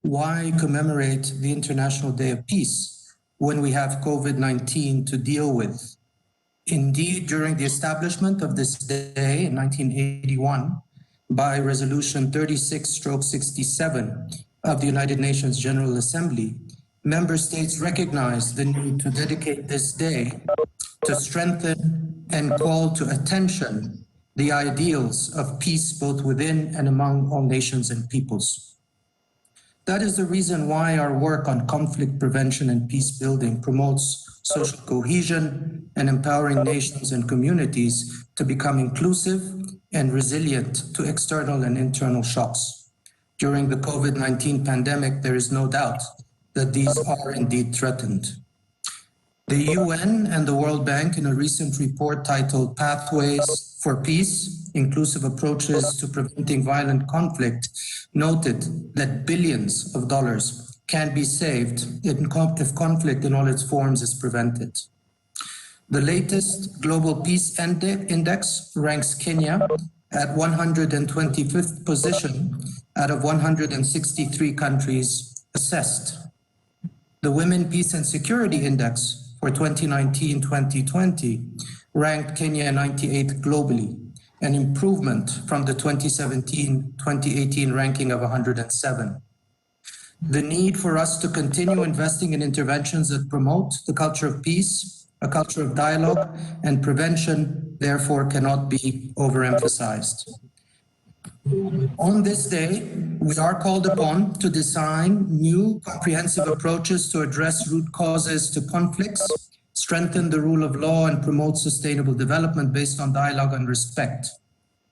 Why commemorate the International Day of Peace when we have COVID-19 to deal with? Indeed, during the establishment of this day in 1981, by Resolution 36/67 of the United Nations General Assembly, member states recognized the need to dedicate this day to strengthen and call to attention the ideals of peace both within and among all nations and peoples. That is the reason why our work on conflict prevention and peace building promotes social cohesion and empowering nations and communities to become inclusive and resilient to external and internal shocks. During the COVID-19 pandemic, there is no doubt that these are indeed threatened. The UN and the World Bank, in a recent report titled Pathways for Peace, Inclusive Approaches to Preventing Violent Conflict, noted that billions of dollars can be saved if conflict in all its forms is prevented. The latest Global Peace Index ranks Kenya at 125th position out of 163 countries assessed. The Women, Peace and Security Index for 2019-2020 ranked Kenya 98th globally, an improvement from the 2017-2018 ranking of 107. The need for us to continue investing in interventions that promote the culture of peace, a culture of dialogue and prevention, therefore cannot be overemphasized. On this day, we are called upon to design new comprehensive approaches to address root causes to conflicts, strengthen the rule of law, and promote sustainable development based on dialogue and respect.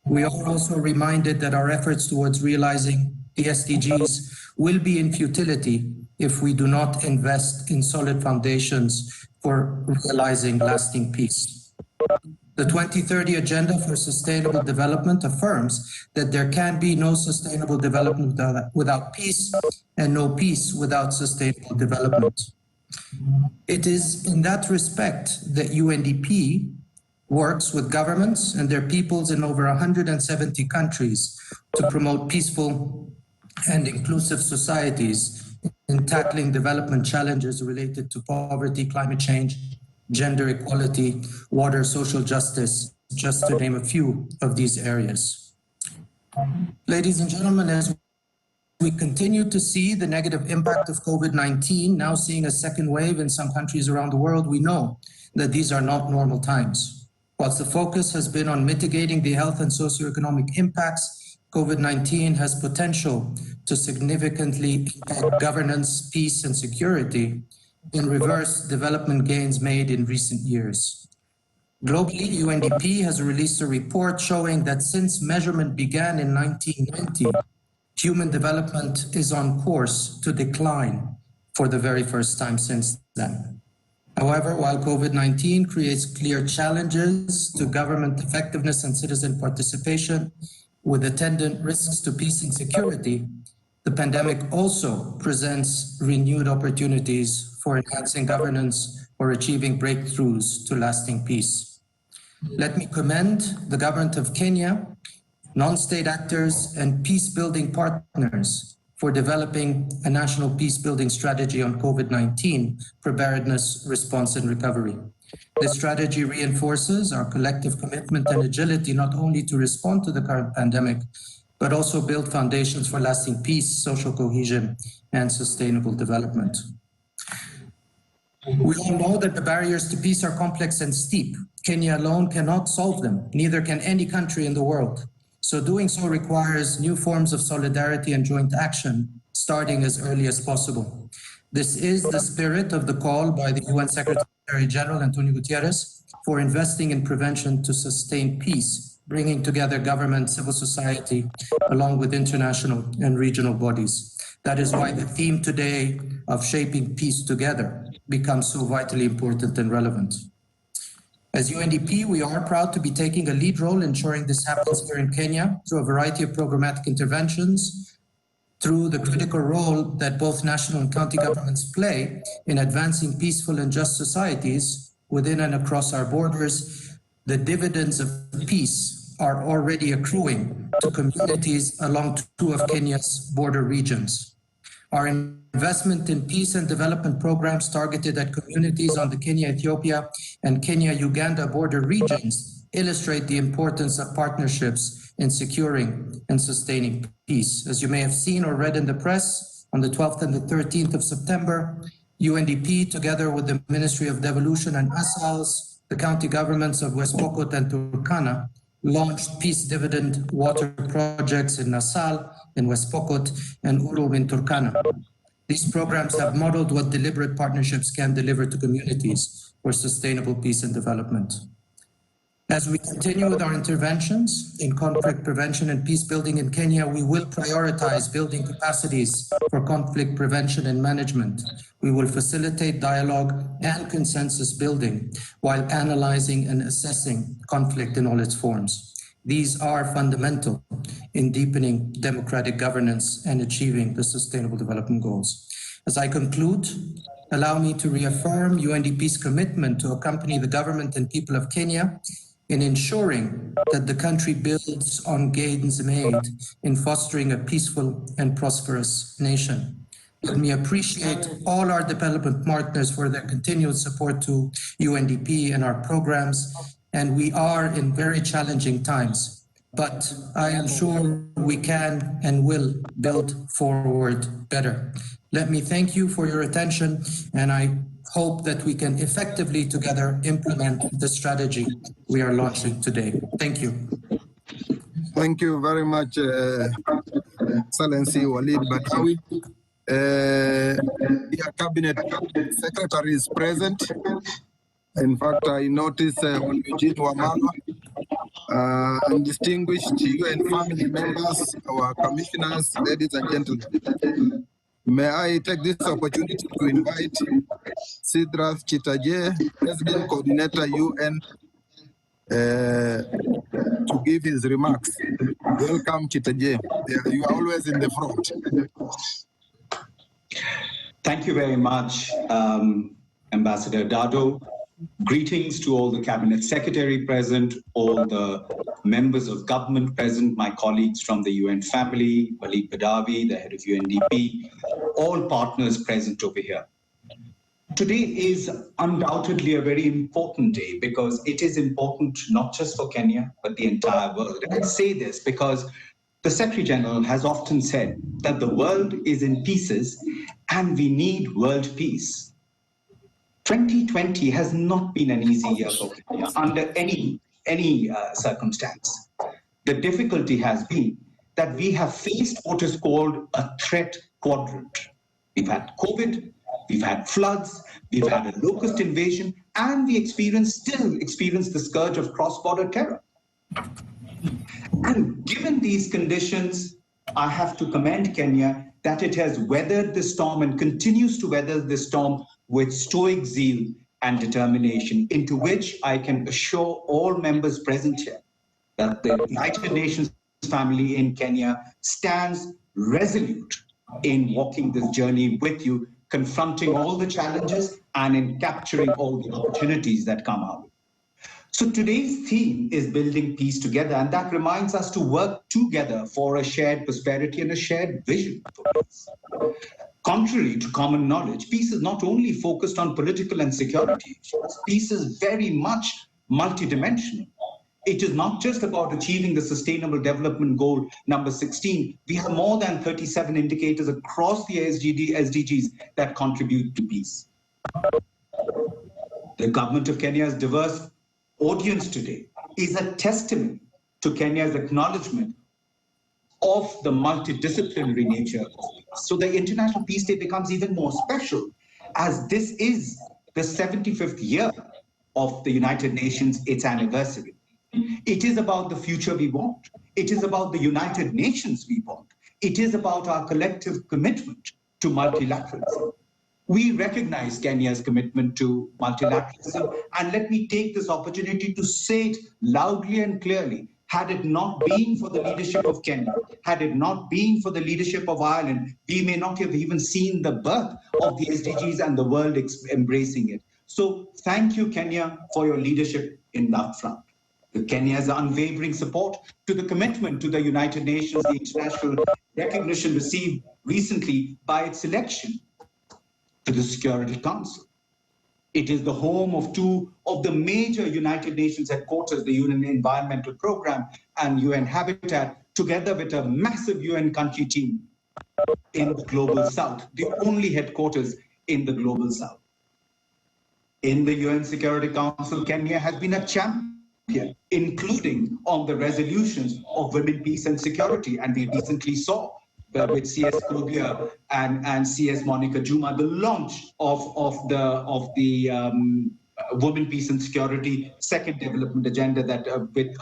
We are also reminded that our efforts towards realizing the SDGs will be in futility if we do not invest in solid foundations for realizing lasting peace. The 2030 Agenda for Sustainable Development affirms that there can be no sustainable development without peace and no peace without sustainable development. It is in that respect that UNDP works with governments and their peoples in over 170 countries to promote peaceful and inclusive societies in tackling development challenges related to poverty, climate change, gender equality, water, social justice, just to name a few of these areas. Ladies and gentlemen, as we continue to see the negative impact of COVID-19, now seeing a second wave in some countries around the world, we know that these are not normal times. Whilst the focus has been on mitigating the health and socioeconomic impacts, COVID-19 has potential to significantly impact governance, peace, and security in reverse development gains made in recent years. Globally, UNDP has released a report showing that since measurement began in 1990, human development is on course to decline for the very first time since then. However, while COVID-19 creates clear challenges to government effectiveness and citizen participation with attendant risks to peace and security, the pandemic also presents renewed opportunities for enhancing governance or achieving breakthroughs to lasting peace. Let me commend the government of Kenya, non-state actors, and peace-building partners for developing a national peace-building strategy on COVID-19 preparedness, response, and recovery. This strategy reinforces our collective commitment and agility not only to respond to the current pandemic, but also build foundations for lasting peace, social cohesion, and sustainable development. We all know that the barriers to peace are complex and steep. Kenya alone cannot solve them, neither can any country in the world. So doing so requires new forms of solidarity and joint action, starting as early as possible. This is the spirit of the call by the UN Secretary General Antonio Guterres for investing in prevention to sustain peace, bringing together government, civil society, along with international and regional bodies. That is why the theme today of shaping peace together becomes so vitally important and relevant. As UNDP, we are proud to be taking a lead role ensuring this happens here in Kenya through a variety of programmatic interventions, through the critical role that both national and county governments play in advancing peaceful and just societies within and across our borders. The dividends of peace are already accruing to communities along two of Kenya's border regions. Our investment in peace and development programs targeted at communities on the Kenya-Ethiopia and Kenya-Uganda border regions illustrate the importance of partnerships in securing and sustaining peace. As you may have seen or read in the press, on the 12th and the 13th of September, UNDP, together with the Ministry of Devolution and ASALs, the county governments of West Pokot and Turkana, launched Peace Dividend water projects in Nasal, in West Pokot, and Urum in Turkana. These programs have modeled what deliberate partnerships can deliver to communities for sustainable peace and development. As we continue with our interventions in conflict prevention and peace building in Kenya, we will prioritize building capacities for conflict prevention and management. We will facilitate dialogue and consensus building while analyzing and assessing conflict in all its forms. These are fundamental in deepening democratic governance and achieving the Sustainable Development Goals. As I conclude, allow me to reaffirm UNDP's commitment to accompany the government and people of Kenya in ensuring that the country builds on gains made in fostering a peaceful and prosperous nation. Let me appreciate all our development partners for their continued support to UNDP and our programs. And we are in very challenging times, but I am sure we can and will build forward better. Let me thank you for your attention, and I hope that we can effectively together implement the strategy we are launching today. Thank you. Thank you very much, Excellency Walid Badawi. Your Cabinet Secretary is present. In fact, I noticed Eugene Wamala and distinguished UN family members, our commissioners, ladies and gentlemen. May I take this opportunity to invite Sidrath Chitaje, President Coordinator UN, to give his remarks. Welcome, Chitaje. You are always in the front. Thank you very much, Ambassador Dado. Greetings to all the Cabinet Secretary present, all the members of government present, my colleagues from the UN family, Walid Badawi, the head of UNDP, all partners present over here. Today is undoubtedly a very important day because it is important not just for Kenya, but the entire world. And I say this because the Secretary General has often said that the world is in pieces and we need world peace. 2020 has not been an easy year for Kenya under any circumstance. The difficulty has been that we have faced what is called a threat quadrant. We've had COVID, we've had floods, we've had a locust invasion, and we still experience the scourge of cross-border terror. And given these conditions, I have to commend Kenya that it has weathered the storm and continues to weather the storm with stoic zeal and determination, into which I can assure all members present here that the United Nations family in Kenya stands resolute in walking this journey with you, confronting all the challenges and in capturing all the opportunities that come our way. So today's theme is building peace together, and that reminds us to work together for a shared prosperity and a shared vision for peace. Contrary to common knowledge, peace is not only focused on political and security issues. Peace is very much multidimensional. It is not just about achieving the Sustainable Development Goal number 16. We have more than 37 indicators across the SDGs that contribute to peace. The government of Kenya's diverse audience today is a testament to Kenya's acknowledgement of the multidisciplinary nature of peace. So the International Peace Day becomes even more special, as this is the 75th year of the United Nations, its anniversary. It is about the future we want. It is about the United Nations we want. It is about our collective commitment to multilateralism. We recognize Kenya's commitment to multilateralism, and let me take this opportunity to say it loudly and clearly. Had it not been for the leadership of Kenya, had it not been for the leadership of Ireland, we may not have even seen the birth of the SDGs and the world embracing it. So thank you, Kenya, for your leadership in that front. Kenya's unwavering support to the commitment to the United Nations, the international recognition received recently by its selection to the Security Council. It is the home of two of the major United Nations headquarters, the UN Environmental Programme and UN Habitat, together with a massive UN country team in the Global South, the only headquarters in the Global South. In the UN Security Council, Kenya has been a champion, including on the resolutions of women, peace and security. And we recently saw with CS Kobia and CS Monica Juma, the launch of the Women, Peace and Security Second Development Agenda that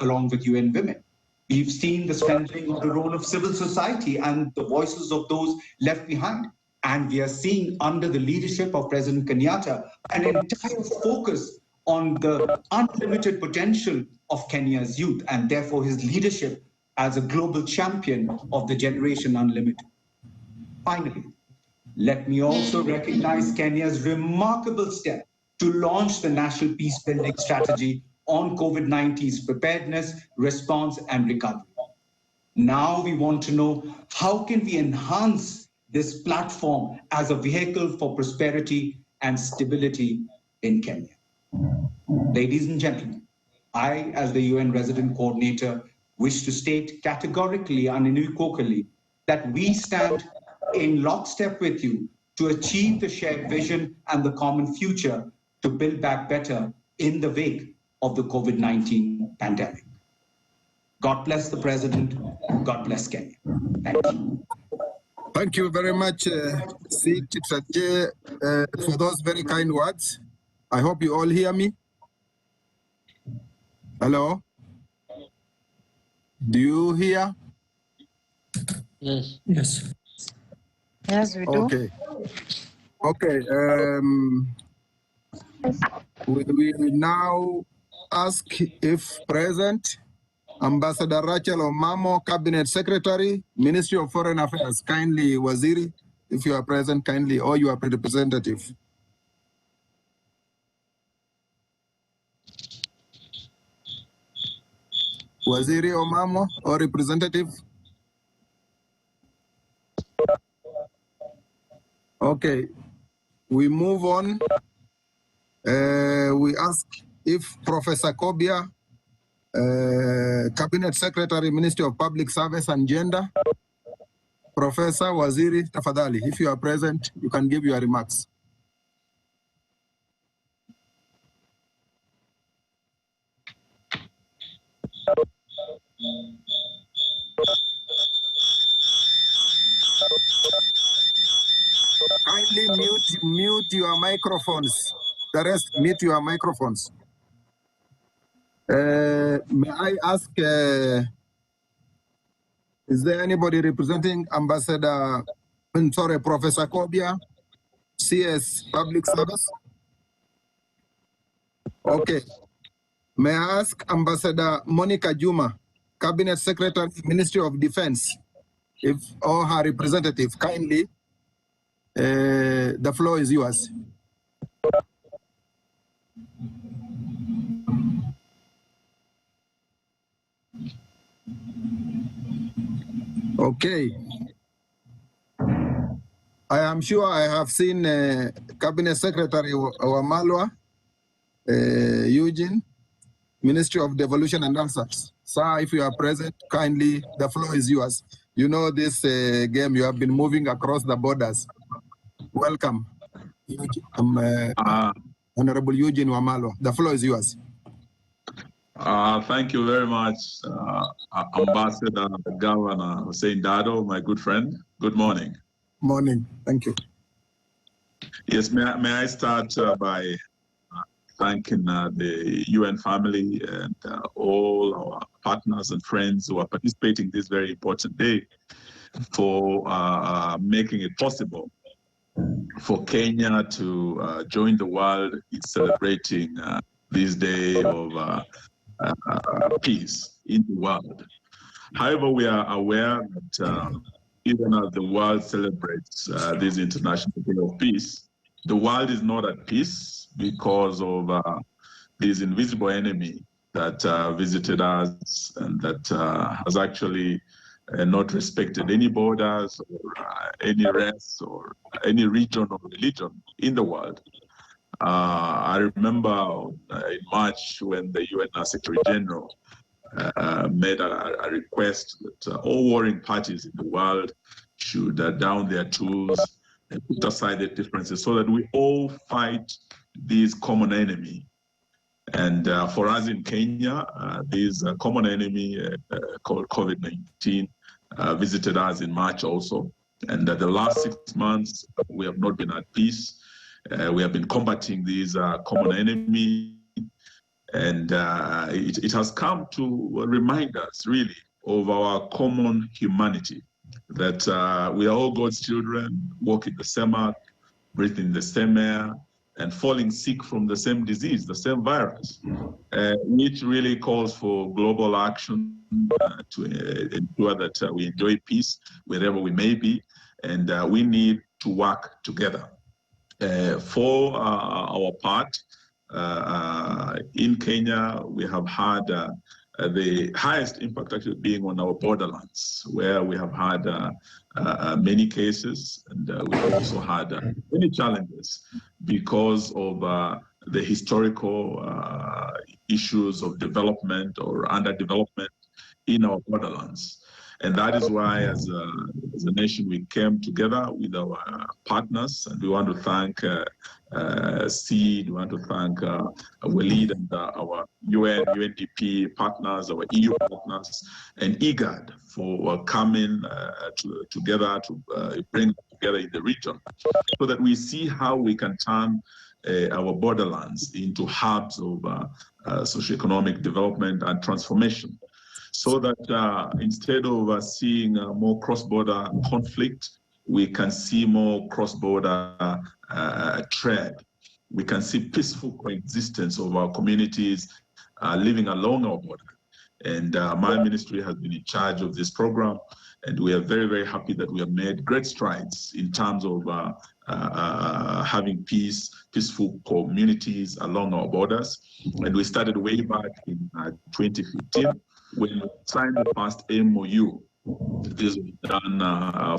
along with UN Women. We've seen the strengthening of the role of civil society and the voices of those left behind. And we are seeing under the leadership of President Kenyatta an entire focus on the unlimited potential of Kenya's youth and therefore his leadership as a global champion of the Generation Unlimited. Finally, let me also recognize Kenya's remarkable step to launch the National Peace Building Strategy on COVID-19's preparedness, response, and recovery. Now we want to know how can we enhance this platform as a vehicle for prosperity and stability in Kenya. Ladies and gentlemen, I, as the UN Resident Coordinator, wish to state categorically and unequivocally that we stand in lockstep with you to achieve the shared vision and the common future to build back better in the wake of the COVID-19 pandemic. God bless the President. God bless Kenya. Thank you. Thank you very much, Sid Chipsatje, for those very kind words. I hope you all hear me. Hello? Do you hear? Yes. Yes. Yes, we do. Okay. Okay. We now ask if present, Ambassador Rachel Omamo, Cabinet Secretary, Ministry of Foreign Affairs, kindly, Waziri, if you are present, kindly, or your representative. Waziri Omamo or representative? Okay, we move on. We ask if Professor Kobia, Cabinet Secretary, Ministry of Public Service and Gender. Professor Waziri, tafadhali, if you are present, you can give your remarks. Kindly mute your microphones. The rest, mute your microphones. May I ask, is there anybody representing Professor Kobia, CS Public Service? Okay. May I ask Ambassador Monica Juma, Cabinet Secretary, Ministry of Defense, or her representative, kindly, the floor is yours. Okay. I am sure I have seen Cabinet Secretary Wamalwa, Eugene, Ministry of Devolution and Answers. Sir, if you are present, kindly, the floor is yours. You know this game, you have been moving across the borders. Welcome. Honorable Eugene Wamalwa, the floor is yours. Thank you very much, Ambassador Governor Hussein Dado, my good friend. Good morning. Morning. Thank you. Yes, may I start by thanking the UN family and all our partners and friends who are participating this very important day for making it possible for Kenya to join the world in celebrating this day of peace in the world. However, we are aware that even as the world celebrates this International Day of Peace, the world is not at peace because of this invisible enemy that visited us and that has actually not respected any borders or any race or any region or religion in the world. I remember in March when the UN Secretary General made a request that all warring parties in the world should down their tools and put aside their differences so that we all fight this common enemy. And for us in Kenya, this common enemy called COVID-19 visited us in March also. And the last 6 months, we have not been at peace. We have been combating this common enemy. And it has come to remind us, really, of our common humanity, that we are all God's children, walking the same earth, breathing the same air, and falling sick from the same disease, the same virus, which really calls for global action to ensure that we enjoy peace wherever we may be, and we need to work together. For our part, in Kenya, we have had the highest impact actually being on our borderlands, where we have had many cases, and we've also had many challenges because of the historical issues of development or underdevelopment in our borderlands. And that is why, as a nation, we came together with our partners, and we want to thank SEED, we want to thank Walid and our UNDP partners, our EU partners, and IGAD for coming together to bring together in the region, so that we see how we can turn our borderlands into hubs of socioeconomic development and transformation, so that instead of seeing more cross-border conflict, we can see more cross-border trade. We can see peaceful coexistence of our communities living along our border. And my ministry has been in charge of this program, and we are very, very happy that we have made great strides in terms of having peaceful communities along our borders. And we started way back in 2015 when we signed the first MOU. This was done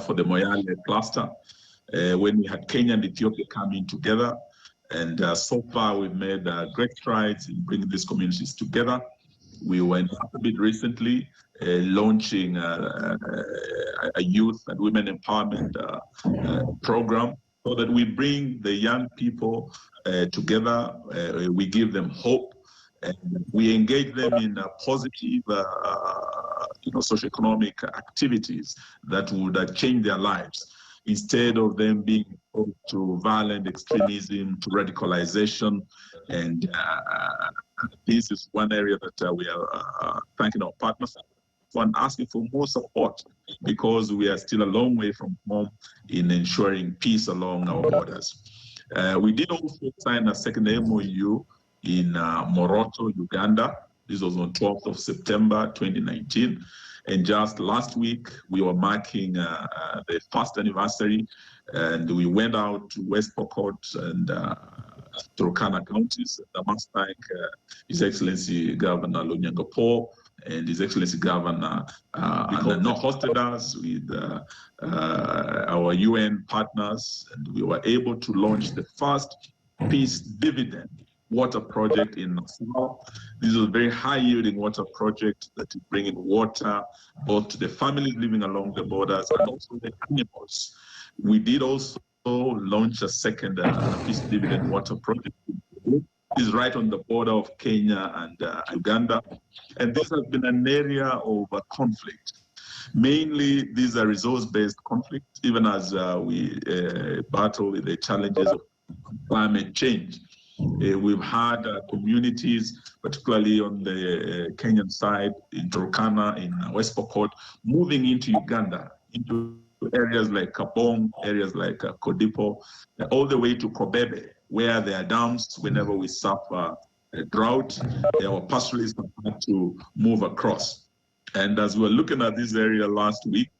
for the Moyale cluster, when we had Kenya and Ethiopia coming together. And so far, we've made great strides in bringing these communities together. We went up a bit recently, launching a youth and women empowerment program, so that we bring the young people together, we give them hope, and we engage them in positive socioeconomic activities that would change their lives, instead of them being exposed to violent extremism, to radicalization. And this is one area that we are thanking our partners for and asking for more support, because we are still a long way from home in ensuring peace along our borders. We did also sign a second MOU in Moroto, Uganda. This was on 12th of September, 2019. And just last week, we were marking the first anniversary, and we went out to West Pokot and Turkana counties. I must thank His Excellency Governor Lonyangapo and His Excellency Governor hosted us with our UN partners, and we were able to launch the first Peace Dividend water project in Nassau. This is a very high-yielding water project that is bringing water both to the families living along the borders and also the animals. We did also launch a second Peace Dividend water project. This is right on the border of Kenya and Uganda. And this has been an area of conflict. Mainly, these are resource-based conflicts, even as we battle with the challenges of climate change. We've had communities, particularly on the Kenyan side, in Turkana, in West Pokot, moving into Uganda, into areas like Kabong, areas like Kodipo, all the way to Kobebe, where there are dams. Whenever we suffer a drought, our pastoralists have had to move across. And as we were looking at this area last week,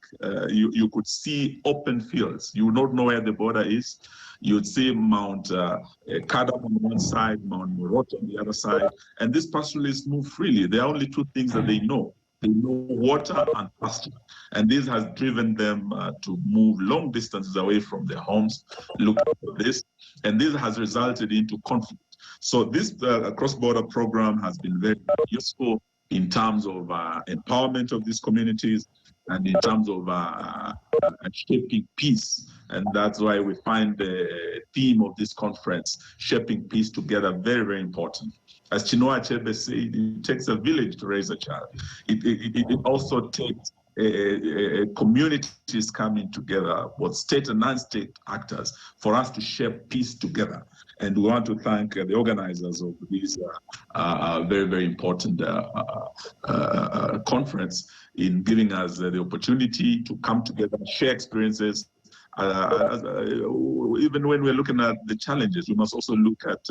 you could see open fields. You would not know where the border is. You would see Mount Kadam on one side, Mount Morot on the other side, and these pastoralists move freely. There are only two things that they know. They know water and pasture. And this has driven them to move long distances away from their homes, looking for this. And this has resulted into conflict. So this cross-border program has been very useful in terms of empowerment of these communities and in terms of shaping peace. And that's why we find the theme of this conference, shaping peace together, very, very important. As Chinua Achebe said, it takes a village to raise a child. It also takes communities coming together, both state and non-state actors, for us to shape peace together. And we want to thank the organizers of this very, very important conference in giving us the opportunity to come together, share experiences. Even when we're looking at the challenges, we must also look at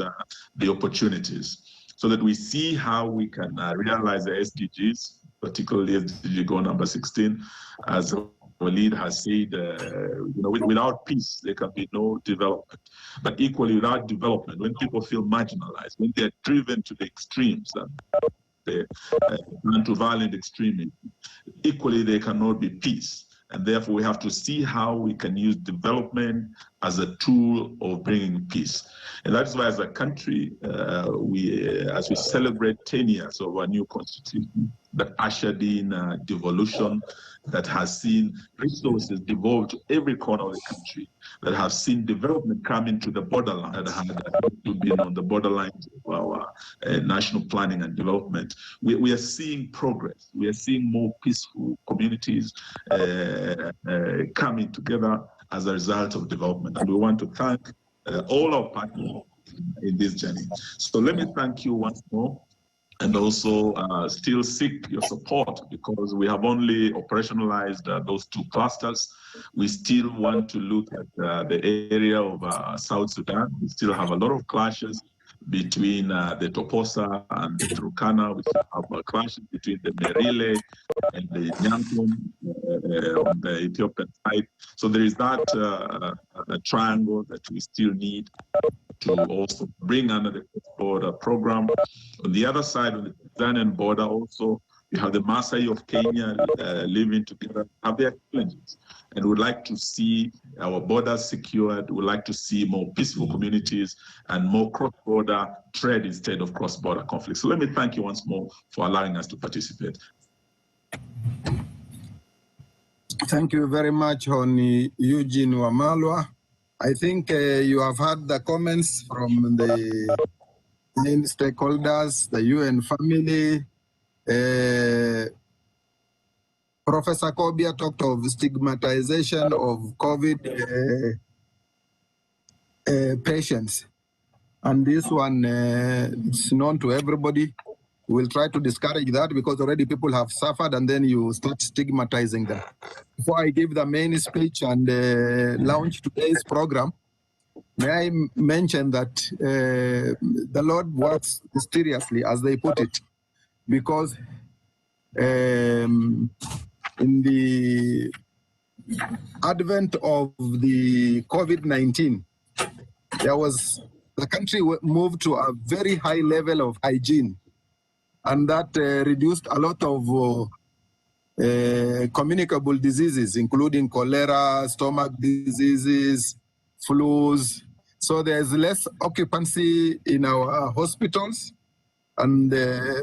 the opportunities, so that we see how we can realize the SDGs, particularly SDG goal number 16, as Walid has said, without peace, there can be no development. But equally, without development, when people feel marginalized, when they're driven to the extremes, to violent extremism, equally, there cannot be peace. And therefore, we have to see how we can use development as a tool of bringing peace. And that's why, as a country, as we celebrate 10 years of our new constitution that ushered in devolution, that has seen resources devolved to every corner of the country, that have seen development come into the borderline, that have been on the borderlines of our national planning and development. We are seeing progress. We are seeing more peaceful communities coming together as a result of development. And we want to thank all our partners in this journey. So let me thank you once more, and also still seek your support, because we have only operationalized those two clusters. We still want to look at the area of South Sudan. We still have a lot of clashes between the Toposa and the Turkana. We still have clashes between the Merile and the Nyankum on the Ethiopian side. So there is that triangle that we still need to also bring under the border program. On the other side, on the Tanzanian border also, you have the Maasai of Kenya living together, have their challenges. And we'd like to see our borders secured. We'd like to see more peaceful communities and more cross-border trade instead of cross-border conflict. So let me thank you once more for allowing us to participate. Thank you very much, Honi Eugene Wamalwa. I think you have heard the comments from the main stakeholders, the UN family. Professor Kobia talked of stigmatization of COVID patients. And this one is known to everybody. We'll try to discourage that, because already people have suffered and then you start stigmatizing them. Before I give the main speech and launch today's program, may I mention that the Lord works mysteriously, as they put it, because in the advent of the COVID-19, the country moved to a very high level of hygiene, and that reduced a lot of communicable diseases, including cholera, stomach diseases, flus. So there's less occupancy in our hospitals, and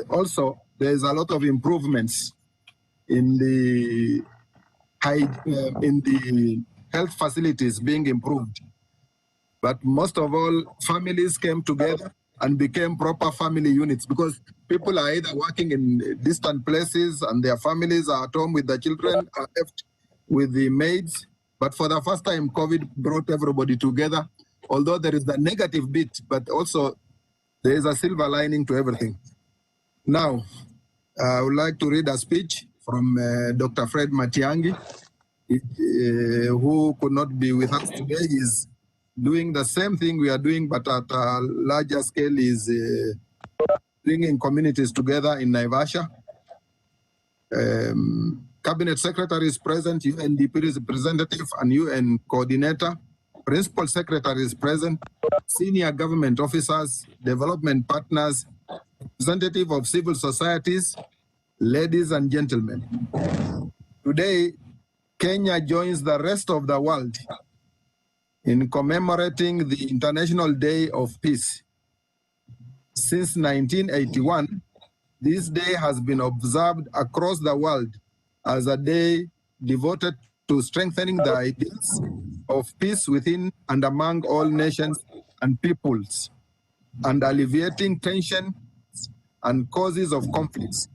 also there's a lot of improvements in the health facilities being improved. But most of all, families came together and became proper family units, because people are either working in distant places and their families are at home with the children, are left with the maids. But for the first time, COVID brought everybody together, although there is the negative bit, but also there is a silver lining to everything. Now, I would like to read a speech from Dr. Fred Matiang'i, who could not be with us today. He's doing the same thing we are doing, but at a larger scale, is bringing communities together in Naivasha. Cabinet Secretary is present, UNDP representative and UN coordinator. Principal Secretary is present, senior government officers, development partners, representative of civil societies, ladies and gentlemen. Today, Kenya joins the rest of the world in commemorating the International Day of Peace. Since 1981, this day has been observed across the world as a day devoted to strengthening the ideals of peace within and among all nations and peoples, and alleviating tension and causes of conflicts.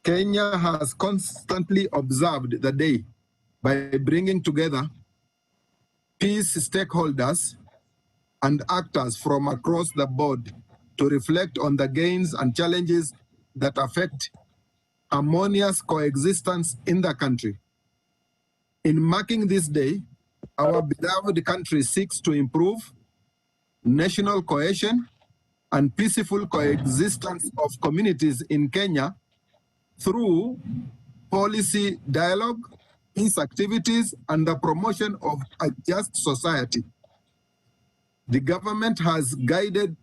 Kenya has constantly observed the day by bringing together peace stakeholders and actors from across the board to reflect on the gains and challenges that affect harmonious coexistence in the country. In marking this day, our beloved country seeks to improve national cohesion and peaceful coexistence of communities in Kenya through policy dialogue, peace activities, and the promotion of a just society. The government as guided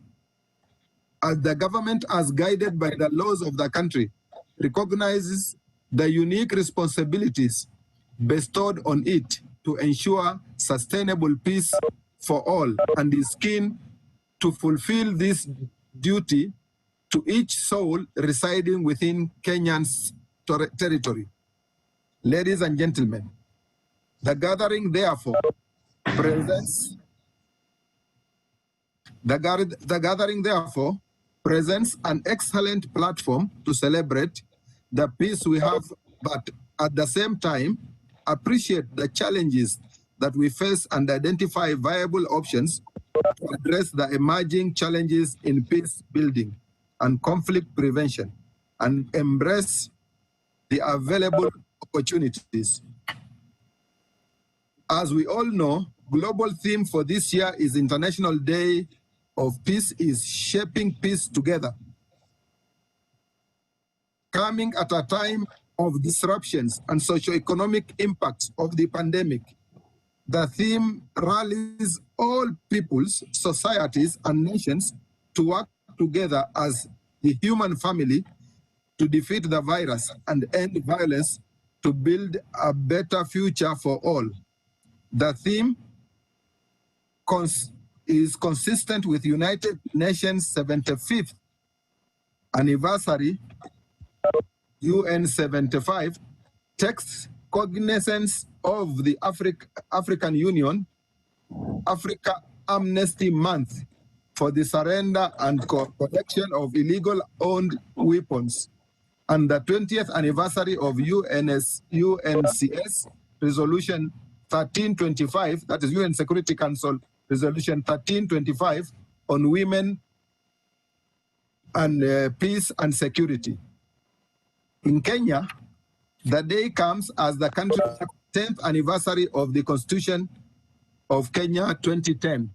by the laws of the country, recognizes the unique responsibilities bestowed on it to ensure sustainable peace for all, and is keen to fulfill this duty to each soul residing within Kenyan's territory. Ladies and gentlemen, the gathering therefore presents an excellent platform to celebrate the peace we have, but at the same time, appreciate the challenges that we face and identify viable options to address the emerging challenges in peace building and conflict prevention, and embrace the available opportunities. As we all know, global theme for this year is International Day of Peace is Shaping Peace Together. Coming at a time of disruptions and socio-economic impacts of the pandemic, the theme rallies all peoples, societies, and nations to work together as the human family to defeat the virus and end violence to build a better future for all. The theme is consistent with United Nations 75th anniversary, UN 75, takes cognizance of the African Union Africa Amnesty Month for the surrender and collection of illegal owned weapons, and the 20th anniversary of UNCS Resolution 1325, that is UN Security Council Resolution 1325 on women and peace and security. In Kenya, the day comes as the country's 10th anniversary of the Constitution of Kenya 2010,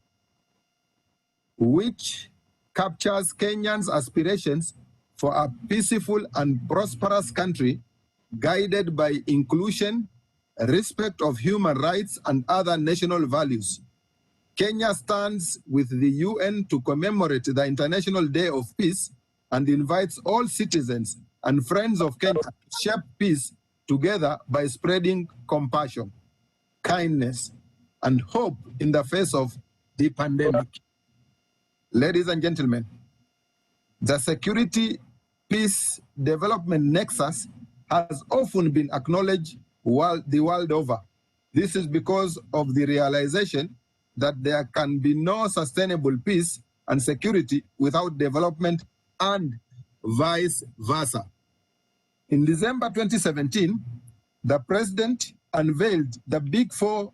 which captures Kenyans' aspirations for a peaceful and prosperous country guided by inclusion, respect of human rights, and other national values. Kenya stands with the UN to commemorate the International Day of Peace and invites all citizens and friends of Kenya to shape peace together by spreading compassion, kindness, and hope in the face of the pandemic. Ladies and gentlemen, the Security Peace Development Nexus has often been acknowledged the world over. This is because of the realization that there can be no sustainable peace and security without development, and vice versa. In December 2017, the President unveiled the Big Four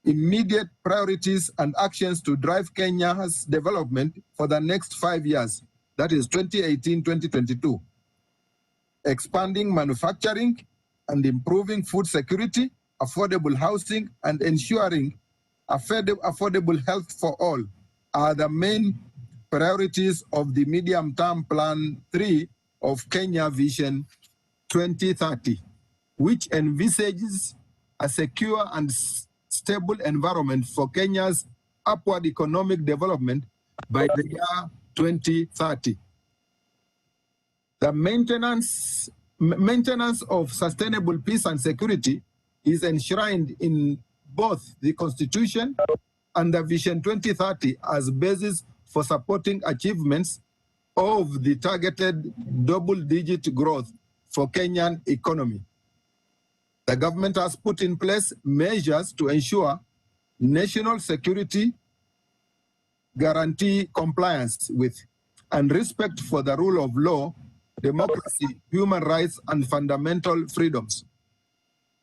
immediate priorities and actions to drive Kenya's development for the next 5 years, that is 2018-2022. Expanding manufacturing and improving food security, affordable housing, and ensuring affordable health for all are the main priorities of the medium-term Plan 3 of Kenya Vision 2030, which envisages a secure and stable environment for Kenya's upward economic development by the year 2030. The maintenance of sustainable peace and security is enshrined in both the Constitution and the Vision 2030 as basis for supporting achievements of the targeted double-digit growth for Kenyan economy. The government has put in place measures to ensure national security, guarantee compliance with, and respect for the rule of law, democracy, human rights, and fundamental freedoms.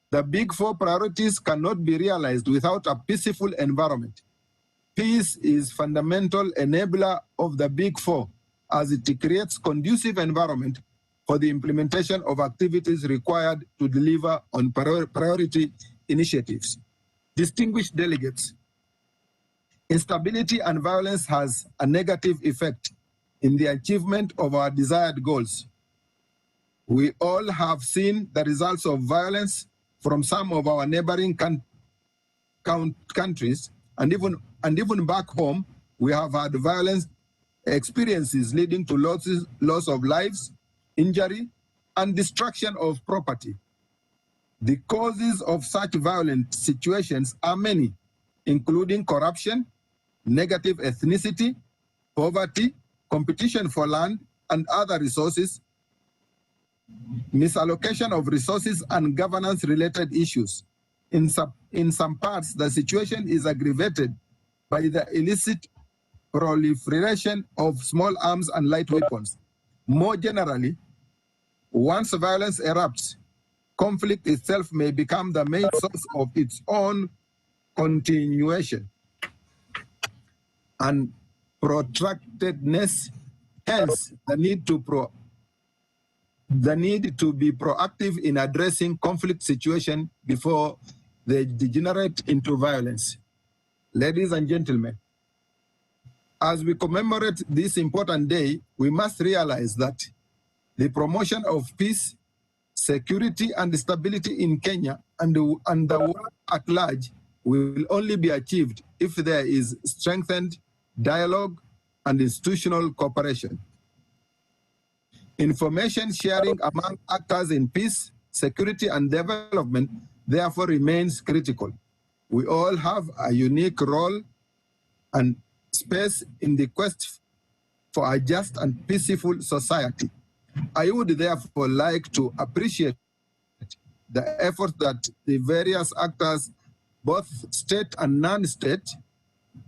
The Big Four priorities cannot be realized without a peaceful environment. Peace is fundamental enabler of the Big Four, as it creates conducive environment for the implementation of activities required to deliver on priority initiatives. Distinguished delegates, instability and violence has a negative effect in the achievement of our desired goals. We all have seen the results of violence from some of our neighboring countries, and even back home, we have had violence experiences leading to loss of lives, injury, and destruction of property. The causes of such violent situations are many, including corruption, negative ethnicity, poverty, competition for land and other resources, misallocation of resources, and governance-related issues. In some parts, the situation is aggravated by the illicit proliferation of small arms and light weapons. More generally, once violence erupts, conflict itself may become the main source of its own continuation and protractedness. Hence, the need to be proactive in addressing conflict situation before they degenerate into violence. Ladies and gentlemen, as we commemorate this important day, we must realize that the promotion of peace, security, and stability in Kenya and the world at large will only be achieved if there is strengthened dialogue and institutional cooperation. Information sharing among actors in peace, security, and development therefore remains critical. We all have a unique role and space in the quest for a just and peaceful society. I would therefore like to appreciate the effort that the various actors, both state and non-state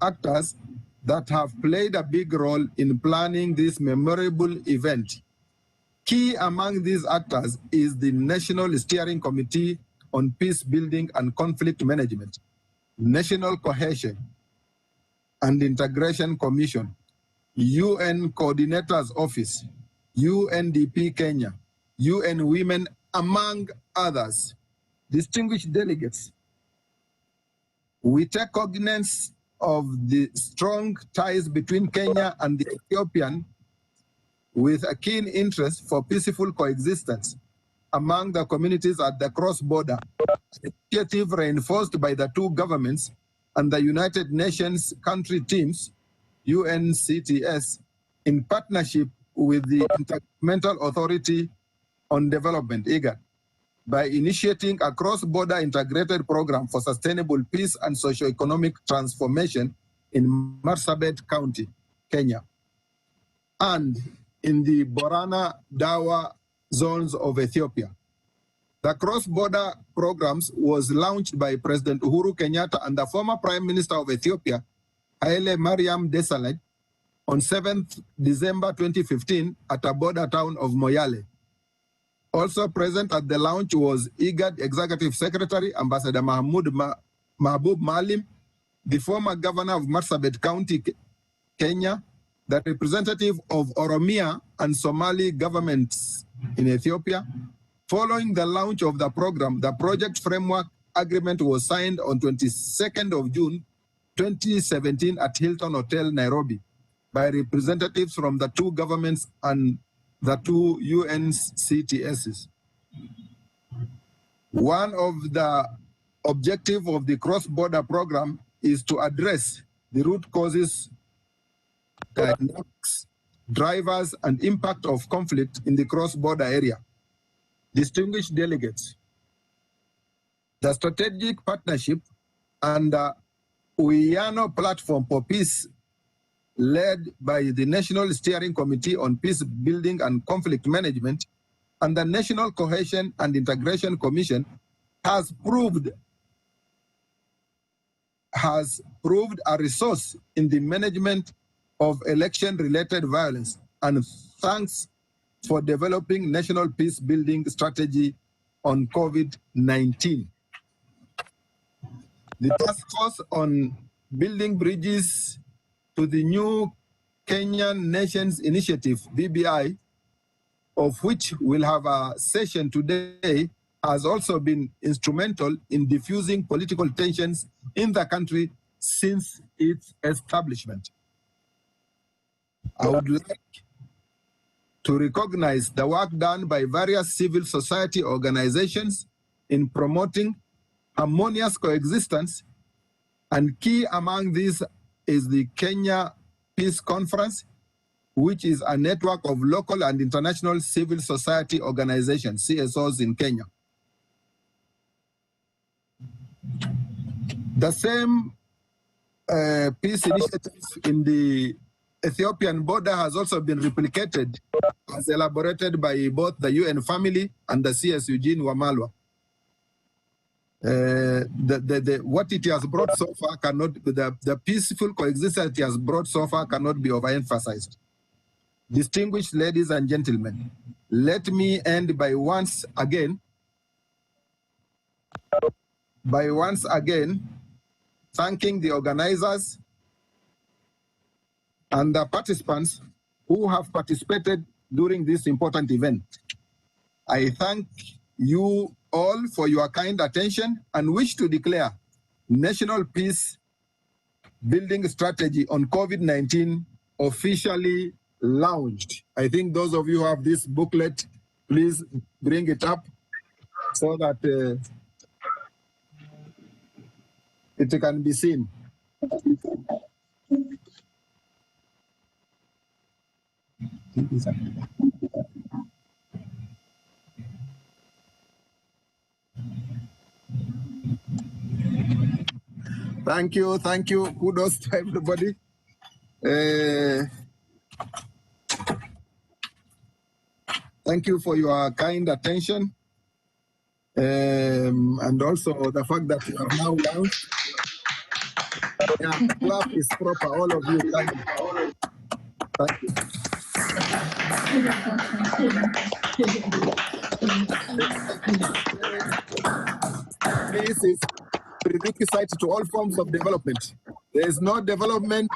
actors, that have played a big role in planning this memorable event. Key among these actors is the National Steering Committee on Peace Building and Conflict Management, National Cohesion and Integration Commission, UN Coordinator's Office, UNDP Kenya, UN Women, among others. Distinguished delegates, we take cognizance of the strong ties between Kenya and the Ethiopian with a keen interest for peaceful coexistence among the communities at the cross-border, initiative reinforced by the two governments and the United Nations country teams, UNCTS, in partnership with the Intergovernmental Authority on Development, IGAD, by initiating a cross-border integrated program for sustainable peace and socio-economic transformation in Marsabit County, Kenya, and in the Borana Dawa zones of Ethiopia. The cross-border programs was launched by President Uhuru Kenyatta and the former Prime Minister of Ethiopia, Haile Mariam Desalegn, on 7th December 2015 at a border town of Moyale. Also present at the launch was IGAD Executive Secretary, Ambassador Mahbub Maalim, the former governor of Marsabit County, Kenya, the representative of Oromia and Somali governments in Ethiopia. Following the launch of the program, the project framework agreement was signed on 22nd of June 2017 at Hilton Hotel, Nairobi, by representatives from the two governments and the two UNCTSs. One of the objectives of the cross-border program is to address the root causes, dynamics, drivers, and impact of conflict in the cross-border area. Distinguished delegates, the strategic partnership and the Uyano Platform for Peace, led by the National Steering Committee on Peace Building and Conflict Management and the National Cohesion and Integration Commission, has proved a resource in the management of election-related violence, and thanks for developing national peace building strategy on COVID-19. The task force on building bridges to the new Kenyan Nations Initiative, BBI, of which we'll have a session today, has also been instrumental in diffusing political tensions in the country since its establishment. I would like to recognize the work done by various civil society organizations in promoting harmonious coexistence, and key among these is the Kenya Peace Conference, which is a network of local and international civil society organizations, CSOs in Kenya. The same peace initiative in the Ethiopian border has also been replicated as elaborated by both the UN family and the CS Eugene Wamalwa. What it has brought so far cannot, the peaceful coexistence it has brought so far cannot be overemphasized. Distinguished ladies and gentlemen, let me end by once again thanking the organizers and the participants who have participated during this important event. I thank you all for your kind attention and wish to declare National Peace Building Strategy on COVID-19 officially launched. I think those of you who have this booklet, please bring it up so that it can be seen. Thank you, thank you. Kudos to everybody. Thank you for your kind attention. And also the fact that you have now launched. Yeah, clap is proper, all of you. Thank you. Thank you. Peace is prerequisite to all forms of development. There is no development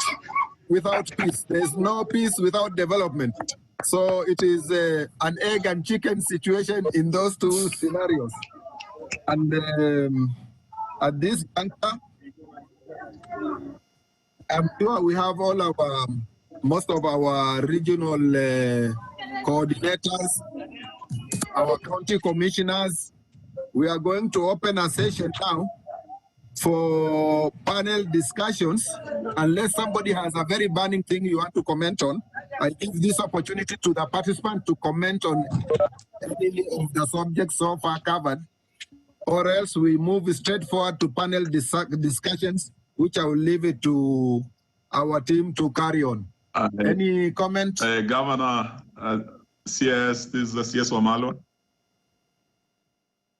without peace. There is no peace without development. So it is an egg and chicken situation in those two scenarios. And at this juncture, I'm sure we have all our, most of our regional coordinators, our county commissioners. We are going to open a session now for panel discussions. Unless somebody has a very burning thing you want to comment on, I give this opportunity to the participant to comment on any of the subjects so far covered, or else we move straight forward to panel discussions, which I will leave it to our team to carry on. Any comment? Governor, CS, this is the CS Wamalwa.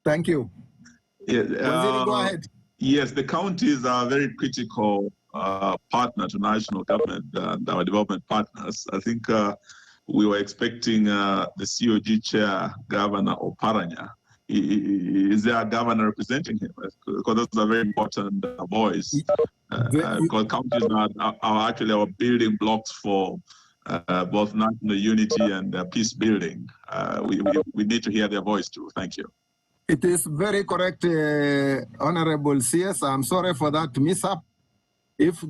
Thank you. Yeah, go ahead. Yes, the counties are a very critical partner to national government and our development partners. I think we were expecting the COG chair, Governor Oparanya. Is there a governor representing him? Because that's a very important voice. Because counties are actually our building blocks for both national unity and peace building. We need to hear their voice too. Thank you. It is very correct, Honorable CS. I'm sorry for that mishap. If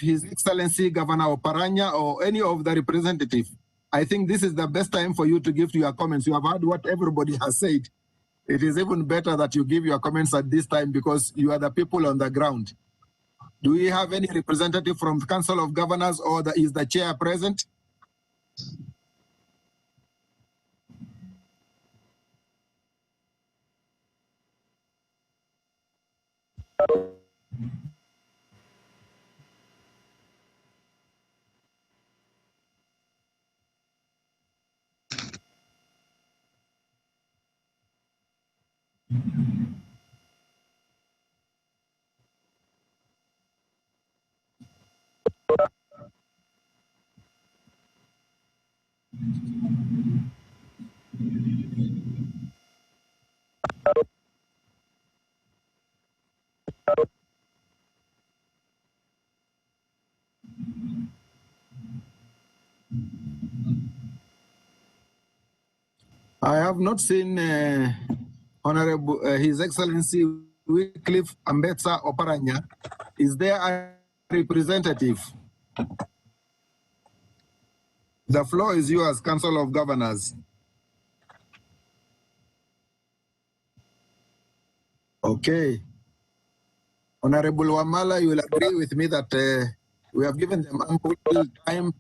His Excellency Governor Oparanya or any of the representatives, I think this is the best time for you to give your comments. You have heard what everybody has said. it is even better that you give your comments at this time because you are the people on the ground. Do we have any representative from the Council of Governors, or is the chair present? I have not seen Honorable His Excellency Wycliffe Ambetsa Oparanya. Is there a representative? The floor is yours, Council of Governors. Okay. Honorable Wamala, you will agree with me that we have given them ample time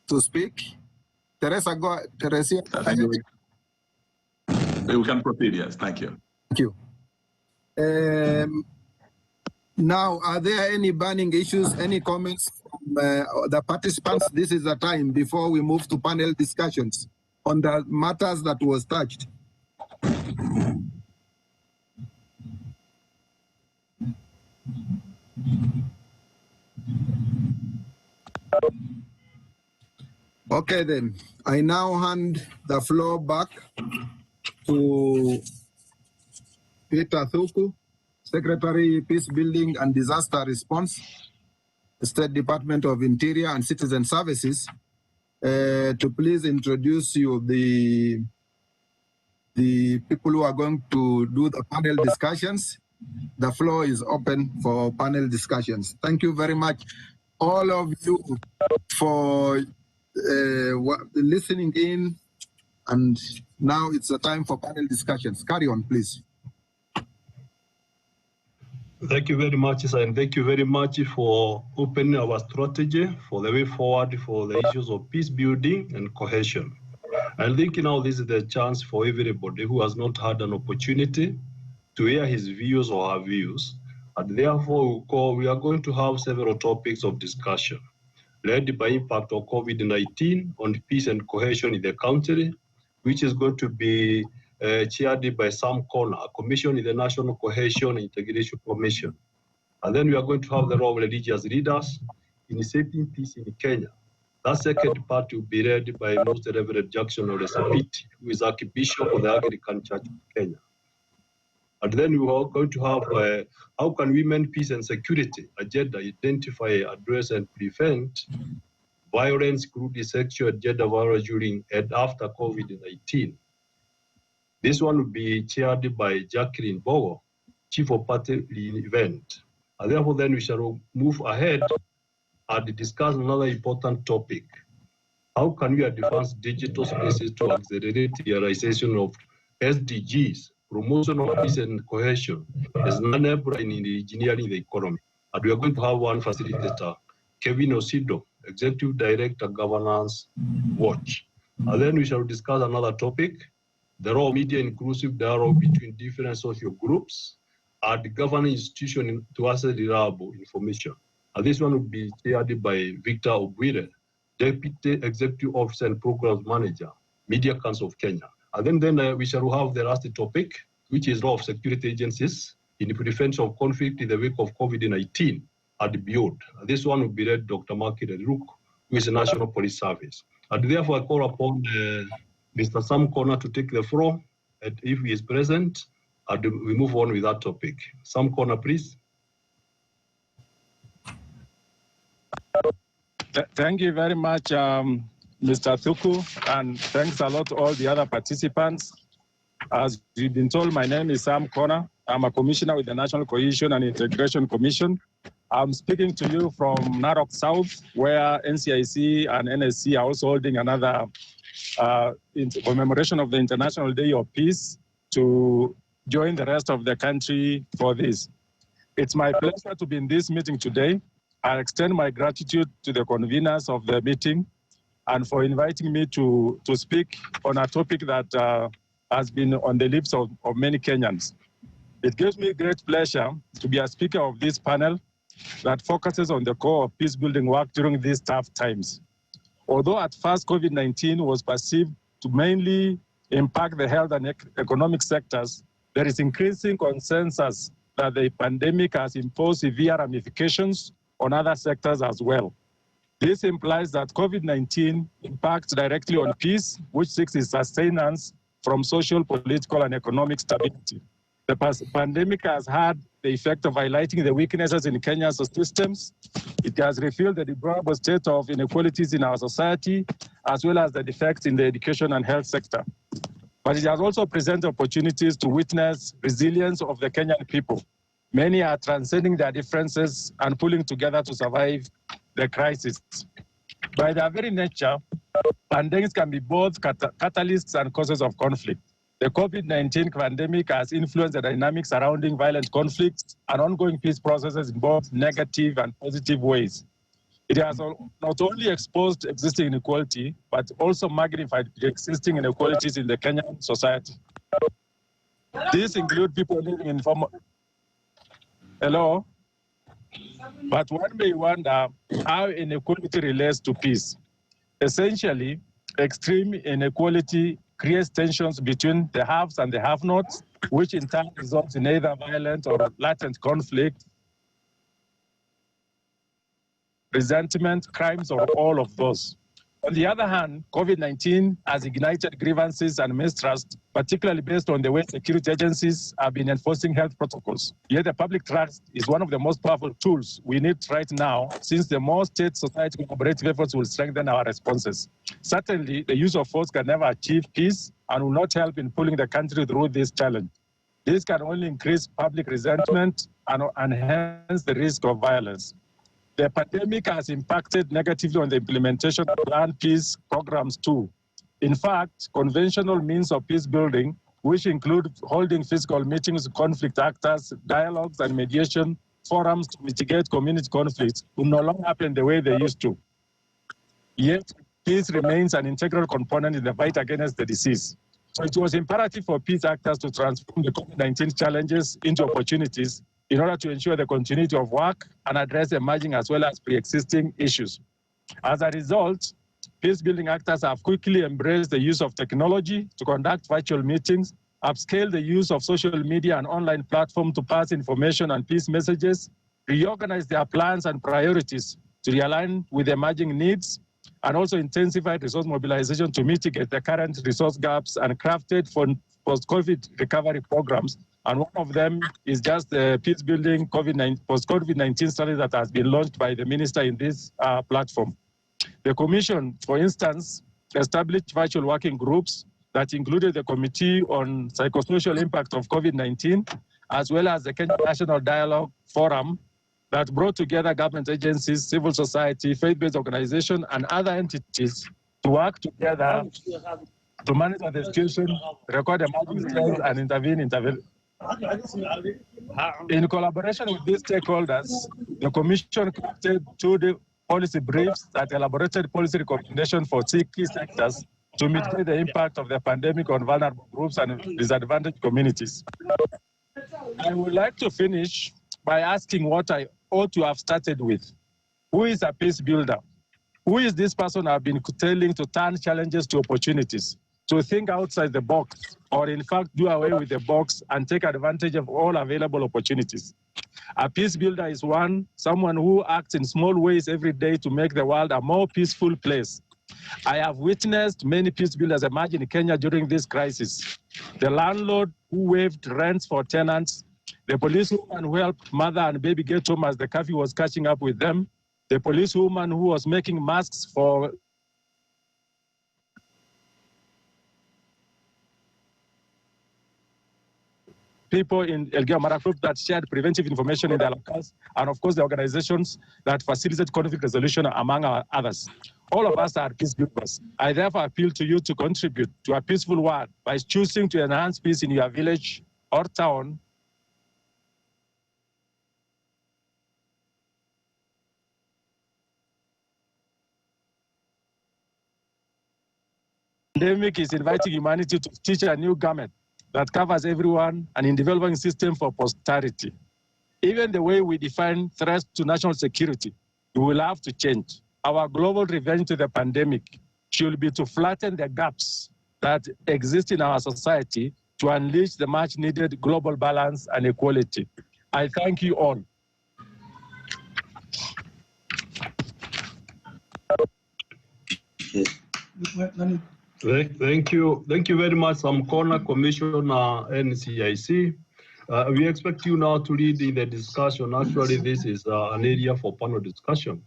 to speak. Teresa, go. Teresa. We can proceed, yes. Thank you. Thank you. Now, are there any burning issues, any comments from the participants? This is the time before we move to panel discussions on the matters that was touched. Okay, then. I now hand the floor back to Peter Thuku, Secretary, Peace Building and Disaster Response, State Department of Interior and Citizen Services, to please introduce you the people who are going to do the panel discussions. The floor is open for panel discussions. Thank you very much, all of you, for listening in. And now it's the time for panel discussions. Carry on, please. Thank you very much, sir, and thank you very much for opening our strategy for the way forward for the issues of peace building and cohesion. I think now this is the chance for everybody who has not had an opportunity to hear his views or her views, and therefore we are going to have several topics of discussion, led by impact of COVID-19 on peace and cohesion in the country, which is going to be chaired by Sam Corner, a commission in the National Cohesion and Integration Commission. And then we are going to have the role of religious leaders in shaping peace in Kenya. That second part will be led by Most Reverend Jackson Oresapiti, who is Archbishop of the Anglican Church of Kenya. And then we are going to have how can women, peace and security agenda identify, address and prevent violence, including sexual and gender violence during and after COVID-19. This one will be chaired by Jacqueline Bogo, Chief of Party Event. And therefore then we shall move ahead and discuss another important topic. How can we advance digital spaces to accelerate the realization of SDGs, promotion of peace and cohesion as an enabler in engineering the economy? And we are going to have one facilitator, Kevin Osido, Executive Director, Governance Watch. And then we shall discuss another topic, the role of media inclusive dialogue between different social groups and the governing institution to access reliable information. And this one will be chaired by Victor Obwire, Deputy Executive Officer and Programs Manager, Media Council of Kenya. And then we shall have the last topic, which is role of security agencies in the prevention of conflict in the wake of COVID-19 and beyond. And this one will be led Dr. Maki Ruk, who is the National Police Service. And therefore, I call upon Mr. Sam Corner to take the floor, and if he is present, and we move on with that topic. Sam Corner, please. Thank you very much, Mr. Thuku, and thanks a lot to all the other participants. As you've been told, my name is Sam Corner. I'm a commissioner with the National Cohesion and Integration Commission. I'm speaking to you from Narok South, where NCIC and NSC are also holding another in commemoration of the International Day of Peace to join the rest of the country for this. It's my pleasure to be in this meeting today. I extend my gratitude to the conveners of the meeting and for inviting me to speak on a topic that has been on the lips of many Kenyans. It gives me great pleasure to be a speaker of this panel that focuses on the core of peace-building work during these tough times. Although at first COVID-19 was perceived to mainly impact the health and economic sectors, there is increasing consensus that the pandemic has imposed severe ramifications on other sectors as well. This implies that COVID-19 impacts directly on peace, which seeks its sustenance from social, political, and economic stability. The pandemic has had the effect of highlighting the weaknesses in Kenya's systems. It has revealed the deplorable state of inequalities in our society, as well as the defects in the education and health sector. But it has also presented opportunities to witness resilience of the Kenyan people. Many are transcending their differences and pulling together to survive the crisis. By their very nature, pandemics can be both catalysts and causes of conflict. The COVID-19 pandemic has influenced the dynamics surrounding violent conflicts and ongoing peace processes in both negative and positive ways. It has not only exposed existing inequality, but also magnified the existing inequalities in the Kenyan society. These include people living in formal... Hello? But one may wonder how inequality relates to peace. Essentially, extreme inequality creates tensions between the haves and the have-nots, which in turn results in either violent or latent conflict, resentment, crimes, or all of those. On the other hand, COVID-19 has ignited grievances and mistrust, particularly based on the way security agencies have been enforcing health protocols. Yet the public trust is one of the most powerful tools we need right now, since the more state-society collaborative efforts will strengthen our responses. Certainly, the use of force can never achieve peace and will not help in pulling the country through this challenge. This can only increase public resentment and enhance the risk of violence. The pandemic has impacted negatively on the implementation of planned peace programs too. In fact, conventional means of peace building, which include holding physical meetings with conflict actors, dialogues and mediation forums to mitigate community conflicts, will no longer happen the way they used to. Yet, peace remains an integral component in the fight against the disease. So it was imperative for peace actors to transform the COVID-19 challenges into opportunities in order to ensure the continuity of work and address emerging as well as pre-existing issues. As a result, peace-building actors have quickly embraced the use of technology to conduct virtual meetings, upscale the use of social media and online platforms to pass information and peace messages, reorganize their plans and priorities to realign with emerging needs, and also intensified resource mobilization to mitigate the current resource gaps and crafted for post-COVID recovery programs. And one of them is just the peace-building post-COVID-19 study that has been launched by the minister in this platform. The Commission, for instance, established virtual working groups that included the Committee on Psychosocial Impact of COVID-19, as well as the Kenya National Dialogue Forum that brought together government agencies, civil society, faith-based organizations, and other entities to work together to monitor the situation, record emerging trends, and intervene. In collaboration with these stakeholders, the Commission crafted 2 policy briefs that elaborated policy recommendations for 6 key sectors to mitigate the impact of the pandemic on vulnerable groups and disadvantaged communities. I would like to finish by asking what I ought to have started with. Who is a peace builder? Who is this person I've been telling to turn challenges to opportunities, to think outside the box, or in fact do away with the box and take advantage of all available opportunities? A peace builder is someone who acts in small ways every day to make the world a more peaceful place. I have witnessed many peace builders emerge in Kenya during this crisis. The landlord who waived rents for tenants, the policewoman who helped mother and baby get home as the curfew was catching up with them, the policewoman who was making masks for people in Elgeyo Marakwet that shared preventive information in their locales, and of course the organizations that facilitate conflict resolution, among others. All of us are peace builders. I therefore appeal to you to contribute to a peaceful world by choosing to enhance peace in your village or town. The pandemic is inviting humanity to teach a new garment that covers everyone and in developing a system for posterity. Even the way we define threats to national security, we will have to change. Our global revenge to the pandemic should be to flatten the gaps that exist in our society to unleash the much needed global balance and equality. I thank you all. Thank you very much, Sam Corner, Commissioner NCIC. We expect you now to lead in the discussion. Actually, this is an area for panel discussion.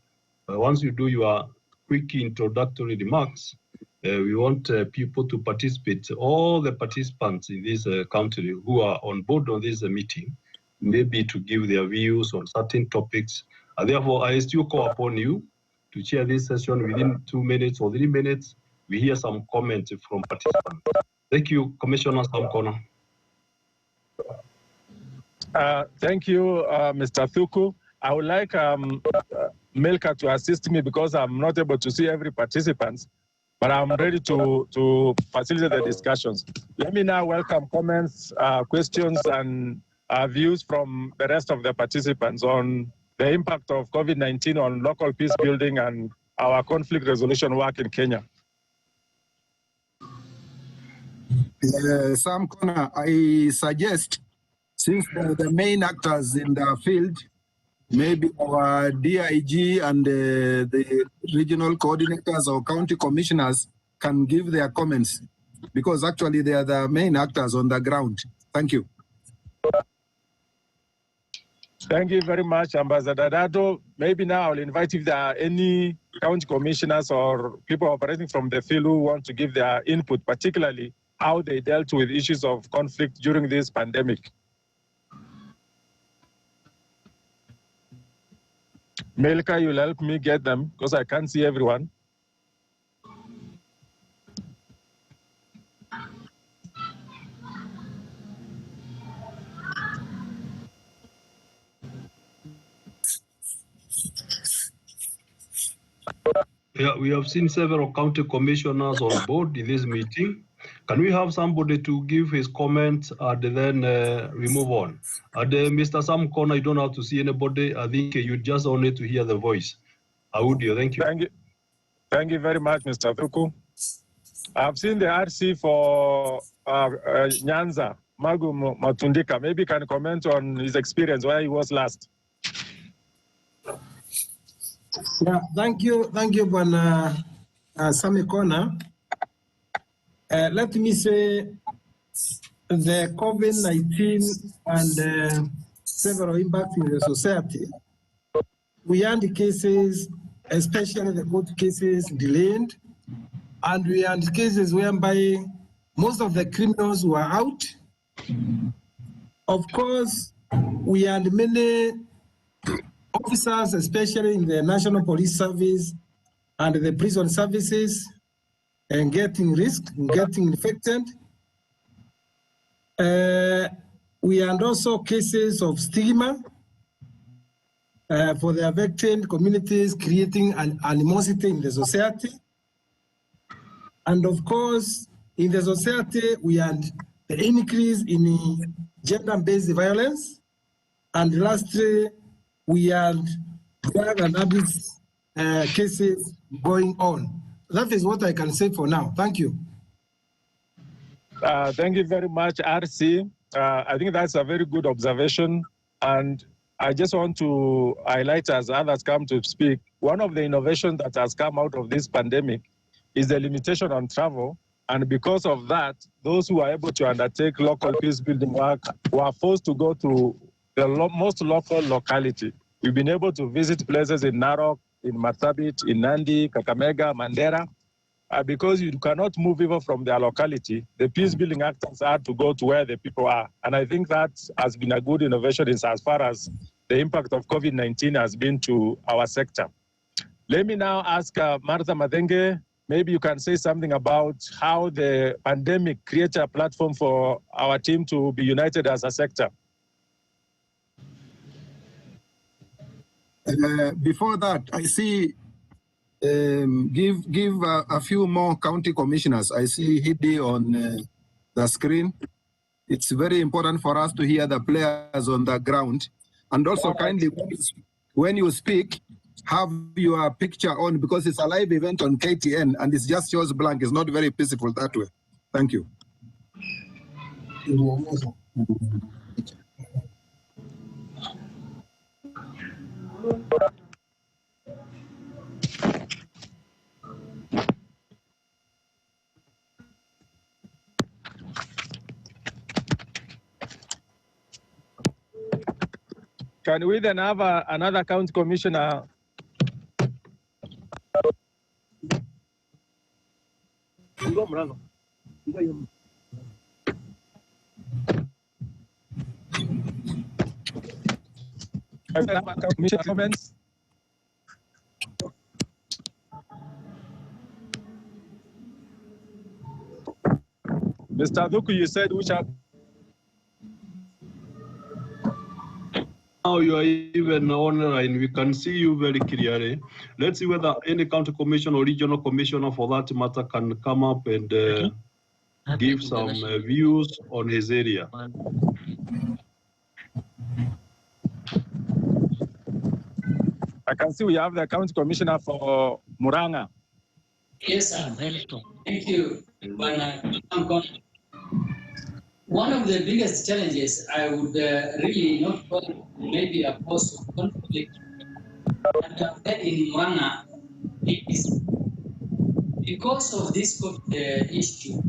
Once you do your quick introductory remarks, we want people to participate. All the participants in this country who are on board on this meeting, maybe to give their views on certain topics. And therefore, I still call upon you to chair this session within 2 minutes or 3 minutes. We hear some comments from participants. Thank you, Commissioner Sam Corner. Thank you, Mr. Thuku. I would like Milka to assist me because I'm not able to see every participant, but I'm ready to facilitate the discussions. Let me now welcome comments, questions, and views from the rest of the participants on the impact of COVID-19 on local peace building and our conflict resolution work in Kenya. Sam Corner, I suggest, since the main actors in the field, maybe our DIG and the regional coordinators or county commissioners can give their comments, because actually they are the main actors on the ground. Thank you. Thank you very much, Ambassador Dado. Maybe now I'll invite if there are any county commissioners or people operating from the field who want to give their input, particularly how they dealt with issues of conflict during this pandemic. Melka, you'll help me get them because I can't see everyone. Yeah, we have seen several county commissioners on board in this meeting. Can we have somebody to give his comments and then we move on? And Mr. Sam Corner, you don't have to see anybody. I think you just only to hear the voice. Audio, thank you. Thank you very much, Mr. Thuku. I've seen the RC for Nyanza, Magu Matundika. Maybe you can comment on his experience, where he was last. Yeah, thank you, Bwana Sami Corner. Let me say the COVID-19 and several impacts in the society. We had the cases, especially the court cases, delayed, and we had cases whereby most of the criminals were out. Of course, we had many officers, especially in the National Police Service and the prison services, and getting infected. We had also cases of stigma for the affected communities, creating an animosity in the society. And of course, in the society, we had the increase in gender-based violence. And lastly, we had drug and abuse cases going on. That is what I can say for now. Thank you. Thank you very much, RC. I think that's a very good observation. And I just want to highlight, as others come to speak, one of the innovations that has come out of this pandemic is the limitation on travel. And because of that, those who are able to undertake local peace building work were forced to go to the most local locality. We've been able to visit places in Narok, in Marsabit, in Nandi, Kakamega, Mandera. because you cannot move people from their locality, the peace building actors had to go to where the people are. And I think that has been a good innovation as far as the impact of COVID-19 has been to our sector. Let me now ask Martha Madenge, maybe you can say something about how the pandemic created a platform for our team to be united as a sector. Before that, I see give a few more county commissioners. I see Hidi on the screen. It's very important for us to hear the players on the ground. And also kindly, when you speak, have your picture on because it's a live event on KTN and it just shows blank. It's not very peaceful that way. Thank you. Can we then have another county commissioner? Commissioner comments? Mr. Duku, you said which are... Now you are even online. We can see you very clearly. Let's see whether any county commissioner or regional commissioner for that matter can come up and give some views on his area. I can see we have the county commissioner for Muranga. Yes, sir. Thank you. One of the biggest challenges I would really not call it maybe a cause of conflict in Muranga is because of this issue.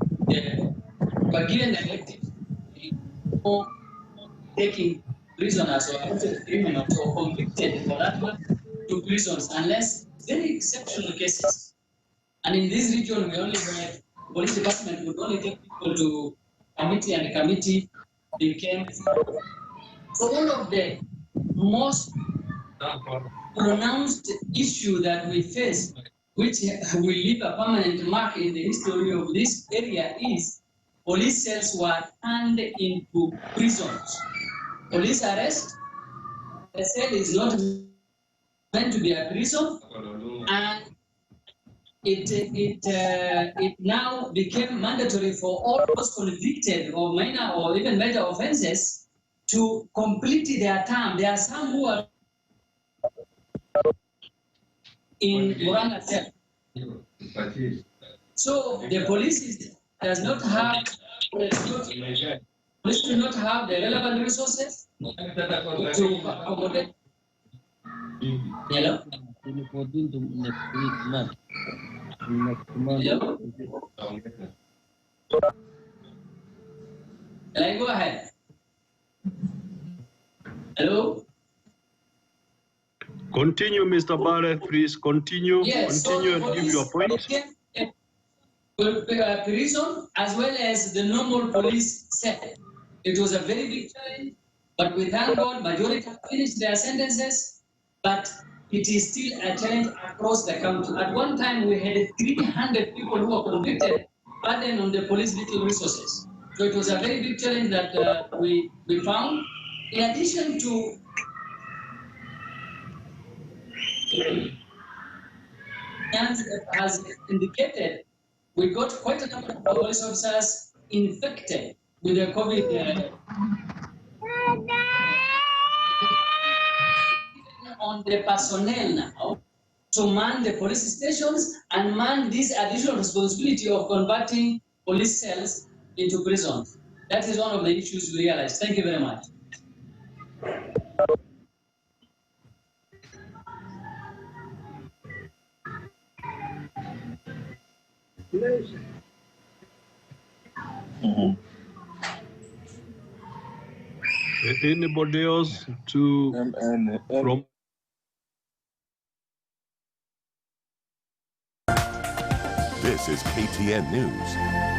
But given the directive for taking prisoners or criminals or convicted for that one to prisons unless very exceptional cases. And in this region, we only have police department would only take people to committee, and the committee became. So one of the most pronounced issue that we face, which will leave a permanent mark in the history of this area, is police cells were turned into prisons. Police arrest, the cell is not meant to be a prison, and it now became mandatory for all those convicted of minor or even major offenses to complete their term. There are some who are in Muranga cell. So the police does not have police do not have the relevant resources to accommodate. Hello? Hello? Can I go ahead? Hello? Continue, Mr. Barre, please continue. Yes, continue so and give your point. Prison as well as the normal police set. It was a very big challenge, but we thank God, majority have finished their sentences, but it is still a challenge across the country. At one time, we had 300 people who were convicted, burdened on the police little resources. So it was a very big challenge that we found. In addition to as indicated, we got quite a number of police officers infected with the COVID. On the personnel now to man the police stations and man this additional responsibility of converting police cells into prisons. That is one of the issues we realized. Thank you very much. Anybody else to from? This is KTN News.